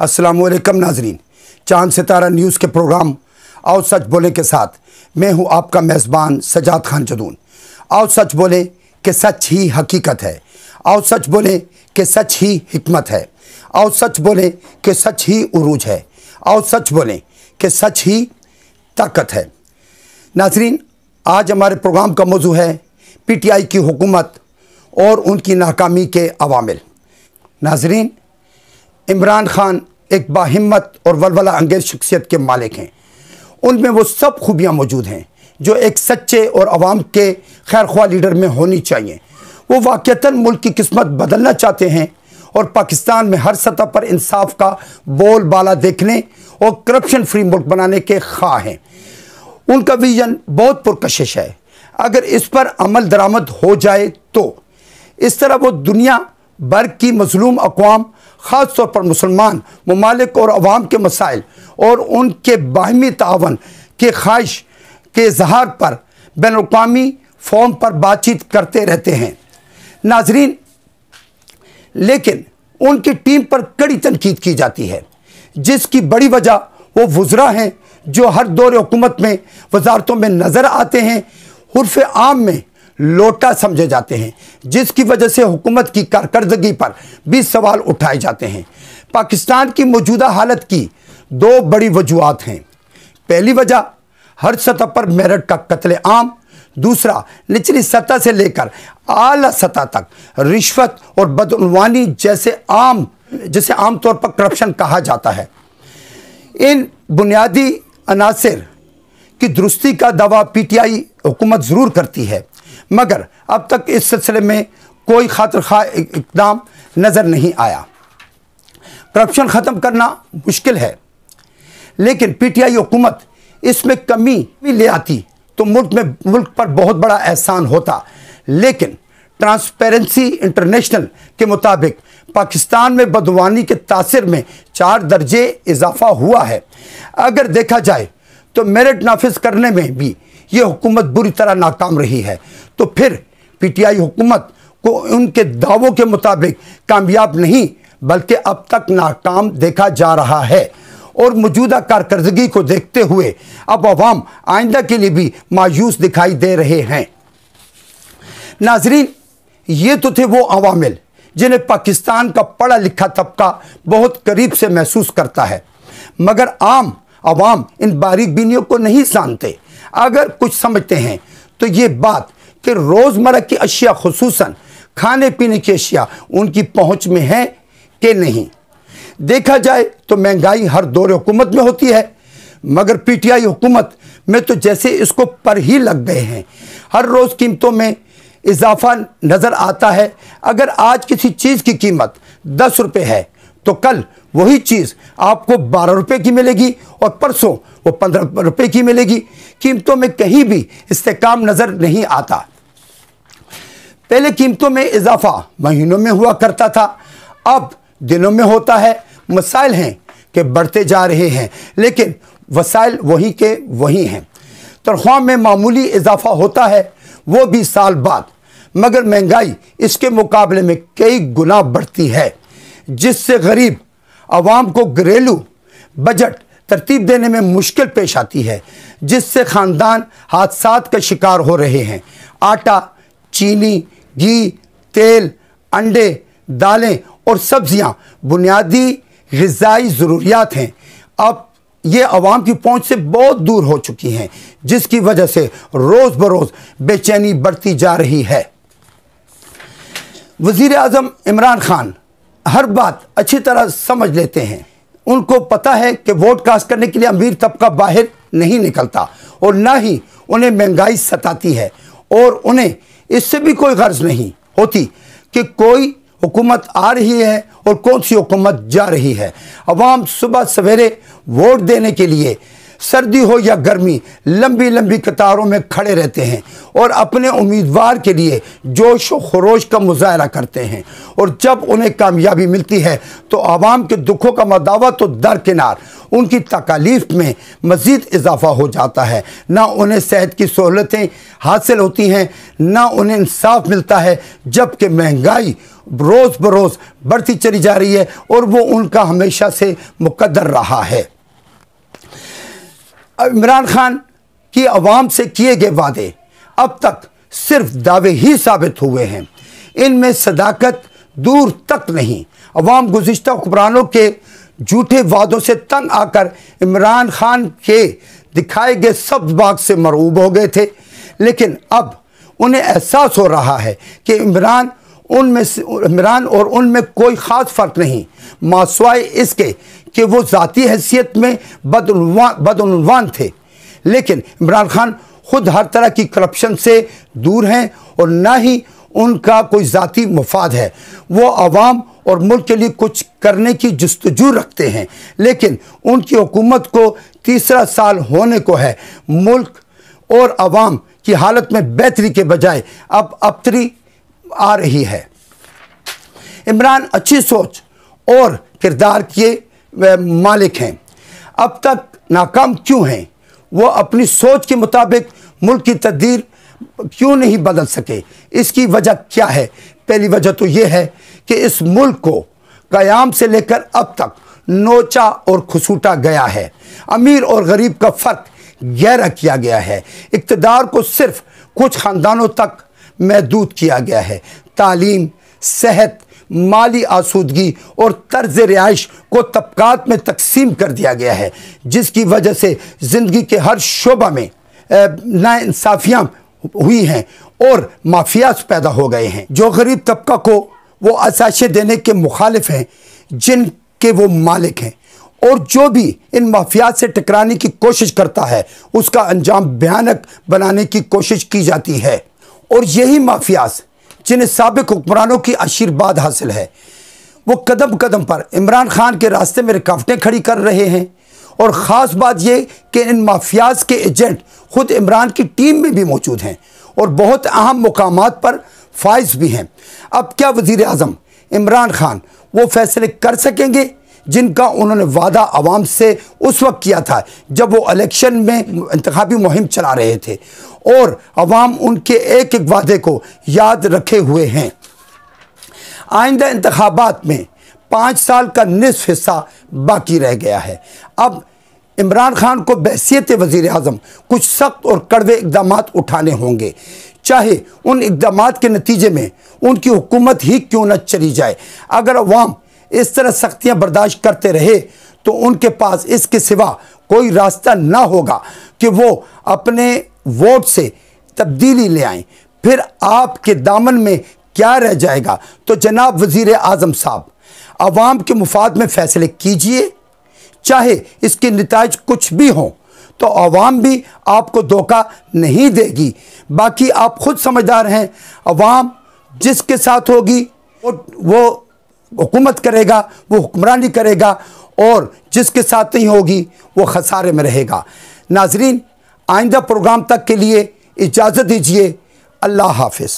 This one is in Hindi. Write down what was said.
अस्सलामुअलैकुम नाजरीन, चांद सितारा न्यूज़ के प्रोग्राम आओ सच बोले के साथ मैं हूं आपका मेज़बान सजाद खान जदून। आओ सच बोले कि सच ही हकीकत है, आओ सच बोले कि सच ही हिकमत है, आओ सच बोले कि सच ही उरूज है, आओ सच बोले कि सच ही ताकत है। नाजरीन, आज हमारे प्रोग्राम का मौजू है पीटीआई की हुकूमत और उनकी नाकामी के अवामिल। नाजरीन, इमरान खान एक बाहिम्मत और वलवला अंगेज शख्सियत के मालिक हैं। उनमें वो सब खूबियाँ मौजूद हैं जो एक सच्चे और अवाम के खैरख्वाह लीडर में होनी चाहिए। वो वाक़तन मुल्क की किस्मत बदलना चाहते हैं और पाकिस्तान में हर सतह पर इंसाफ का बोलबाला देखने और करप्शन फ्री मुल्क बनाने के ख्वाह हैं। उनका विजन बहुत पुरकशिश है। अगर इस पर अमल दरामद हो जाए तो इस तरह वो दुनिया भर की मज़लूम अक़वाम, ख़ास तौर पर मुसलमान ममालिक और अवाम के मसाइल और उनके बाहमी तावन के ख्वाहिश के इजहार पर बैनुल-अक़वामी फ़ोरम पर बातचीत करते रहते हैं। नाजरीन, लेकिन उनकी टीम पर कड़ी तनकीद की जाती है, जिसकी बड़ी वजह वो वज़रा हैं जो हर दौर हुकूमत में वजारतों में नज़र आते हैं, उर्फ़ आम में लोटा समझे जाते हैं, जिसकी वजह से हुकूमत की कारकर्दगी पर भी सवाल उठाए जाते हैं। पाकिस्तान की मौजूदा हालत की दो बड़ी वजूहात हैं। पहली वजह हर सतह पर मेरठ का कत्ले आम, दूसरा निचली सतह से लेकर आला सतह तक रिश्वत और बदउनवानी जिसे आम तौर पर करप्शन कहा जाता है। इन बुनियादी अनासिर की दुरुस्ती का दावा पीटीआई हुकूमत ज़रूर करती है, मगर अब तक इस सिलसिले में कोई खातिर-ख्वाह इक़दाम नज़र नहीं आया। करप्शन ख़त्म करना मुश्किल है, लेकिन पीटीआई हुकूमत इसमें कमी भी ले आती तो मुल्क पर बहुत बड़ा एहसान होता। लेकिन ट्रांसपेरेंसी इंटरनेशनल के मुताबिक पाकिस्तान में बदवानी के तासिर में 4 दर्जे इजाफा हुआ है। अगर देखा जाए तो मेरिट नाफिज करने में भी ये हुकूमत बुरी तरह नाकाम रही है, तो फिर पीटीआई हुकूमत को उनके दावों के मुताबिक कामयाब नहीं बल्कि अब तक नाकाम देखा जा रहा है। और मौजूदा कारकर्दगी को देखते हुए अब अवाम आइंदा के लिए भी मायूस दिखाई दे रहे हैं। नाजरीन, ये तो थे वो अवामिल जिन्हें पाकिस्तान का पढ़ा लिखा तबका बहुत करीब से महसूस करता है, मगर आम अवाम इन बारीक बीनियों को नहीं जानते। अगर कुछ समझते हैं तो ये बात कि रोज़मर्रा की अशिया खुसूसन खाने पीने की अशिया उनकी पहुंच में है कि नहीं। देखा जाए तो महंगाई हर दौर हुकूमत में होती है, मगर पीटीआई हुकूमत में तो जैसे इसको पर ही लग गए हैं। हर रोज़ कीमतों में इजाफा नज़र आता है। अगर आज किसी चीज़ की कीमत 10 रुपये है तो कल वही चीज़ आपको 12 रुपये की मिलेगी और परसों वो 15 रुपये की मिलेगी। कीमतों में कहीं भी इस्तेकाम नज़र नहीं आता। पहले कीमतों में इजाफा महीनों में हुआ करता था, अब दिनों में होता है। मसाइल हैं कि बढ़ते जा रहे हैं, लेकिन वसाइल वहीं के वहीं हैं। तनख्वाह में मामूली इजाफा होता है, वो भी साल बाद, मगर महंगाई इसके मुकाबले में कई गुना बढ़ती है, जिससे गरीब आवाम को घरेलू बजट तरतीब देने में मुश्किल पेश आती है, जिससे ख़ानदान हादसात का शिकार हो रहे हैं। आटा, चीनी, घी, तेल, अंडे, दालें और सब्जियां बुनियादी ग़िज़ाई ज़रूरियात हैं, अब ये आवाम की पहुंच से बहुत दूर हो चुकी हैं, जिसकी वजह से रोज़ बरोज़ बेचैनी बढ़ती जा रही है। वज़ीर आज़म इमरान खान हर बात अच्छी तरह समझ लेते हैं। उनको पता है कि वोट कास्ट करने के लिए अमीर तबका बाहर नहीं निकलता और ना ही उन्हें महंगाई सताती है, और उन्हें इससे भी कोई गर्ज नहीं होती कि कोई हुकूमत आ रही है और कौन सी हुकूमत जा रही है। अवाम सुबह सवेरे वोट देने के लिए सर्दी हो या गर्मी लंबी लंबी कतारों में खड़े रहते हैं और अपने उम्मीदवार के लिए जोश व खरोश का मुजाहरा करते हैं, और जब उन्हें कामयाबी मिलती है तो आवाम के दुखों का मदावा तो दरकिनार उनकी तकालीफ में मज़ीद इजाफा हो जाता है। ना उन्हें सेहत की सहूलतें हासिल होती हैं, ना उन्हें इंसाफ मिलता है, जबकि महंगाई रोज़ बरोज़ बढ़ती चली जा रही है और वो उनका हमेशा से मुकद्दर रहा है। इमरान खान की अवाम से किए गए वादे अब तक सिर्फ दावे ही साबित हुए हैं, इनमें सदाकत दूर तक नहीं। अवाम गुज़िश्ता हुक्मरानों के झूठे वादों से तंग आकर इमरान खान के दिखाए गए सब्ज़ बाग से मरऊब हो गए थे, लेकिन अब उन्हें एहसास हो रहा है कि इमरान और उनमें कोई ख़ास फ़र्क नहीं, मासवाए इसके कि वो ज़ाती हैसियत में बदउनवान थे। लेकिन इमरान खान खुद हर तरह की करप्शन से दूर हैं और ना ही उनका कोई ज़ाती मफाद है। वो अवाम और मुल्क के लिए कुछ करने की जुस्तजू रखते हैं, लेकिन उनकी हुकूमत को तीसरा साल होने को है। मुल्क और अवाम की हालत में बेहतरी के बजाय अब अबतरी आ रही है। इमरान अच्छी सोच और किरदार के मालिक हैं, अब तक नाकाम क्यों हैं? वो अपनी सोच के मुताबिक मुल्क की तकदीर क्यों नहीं बदल सके? इसकी वजह क्या है? पहली वजह तो ये है कि इस मुल्क को क़याम से लेकर अब तक नोचा और खसूटा गया है। अमीर और गरीब का फ़र्क गहरा किया गया है। इक़्तिदार को सिर्फ कुछ ख़ानदानों तक महदूद किया गया है। तालीम, सेहत, माली आसूदगी और तर्ज रिहाइश को तबकात में तकसीम कर दिया गया है, जिसकी वजह से ज़िंदगी के हर शोबा में नाइंसाफ़ियाँ हुई हैं और माफियाज पैदा हो गए हैं। जो गरीब तबका को वो आसाइशें देने के मुखालिफ हैं जिनके वो मालिक हैं, और जो भी इन माफियाज से टकराने की कोशिश करता है उसका अंजाम भयानक बनाने की कोशिश की जाती है। और यही माफियाज जिन्हें साबिक हुक्मरानों की आशीर्वाद हासिल है, वो कदम कदम पर इमरान खान के रास्ते में रुकावटें खड़ी कर रहे हैं। और ख़ास बात यह कि इन माफियाज के एजेंट ख़ुद इमरान की टीम में भी मौजूद हैं और बहुत अहम मुकामात पर फाइज भी हैं। अब क्या वज़ीर आज़म इमरान खान वो फैसले कर सकेंगे जिनका उन्होंने वादा आवाम से उस वक्त किया था जब वो इलेक्शन में इंतखाबी मुहिम चला रहे थे, और अवाम उनके एक एक वादे को याद रखे हुए हैं। आइंदा इंतखाबात में 5 साल का निसफ हिस्सा बाकी रह गया है। अब इमरान खान को बहैसियत वज़ीर आज़म कुछ सख्त और कड़वे इक़दामात उठाने होंगे, चाहे उन इक़दामात के नतीजे में उनकी हुकूमत ही क्यों न चली जाए। अगर अवाम इस तरह सख्तियाँ बर्दाश्त करते रहे तो उनके पास इसके सिवा कोई रास्ता ना होगा कि वो अपने वोट से तब्दीली ले आएँ। फिर आपके दामन में क्या रह जाएगा? तो जनाब वज़ीर आज़म साहब, अवाम के मुफाद में फ़ैसले कीजिए, चाहे इसके नताइज कुछ भी हों, तो अवाम भी आपको धोखा नहीं देगी। बाकी आप खुद समझदार हैं, अवाम जिसके साथ होगी वो हुकूमत करेगा, वो हुक्मरानी करेगा, और जिसके साथ नहीं होगी वो खसारे में रहेगा। नाजरीन, आइंदा प्रोग्राम तक के लिए इजाज़त दीजिए। अल्लाह हाफ़िज़।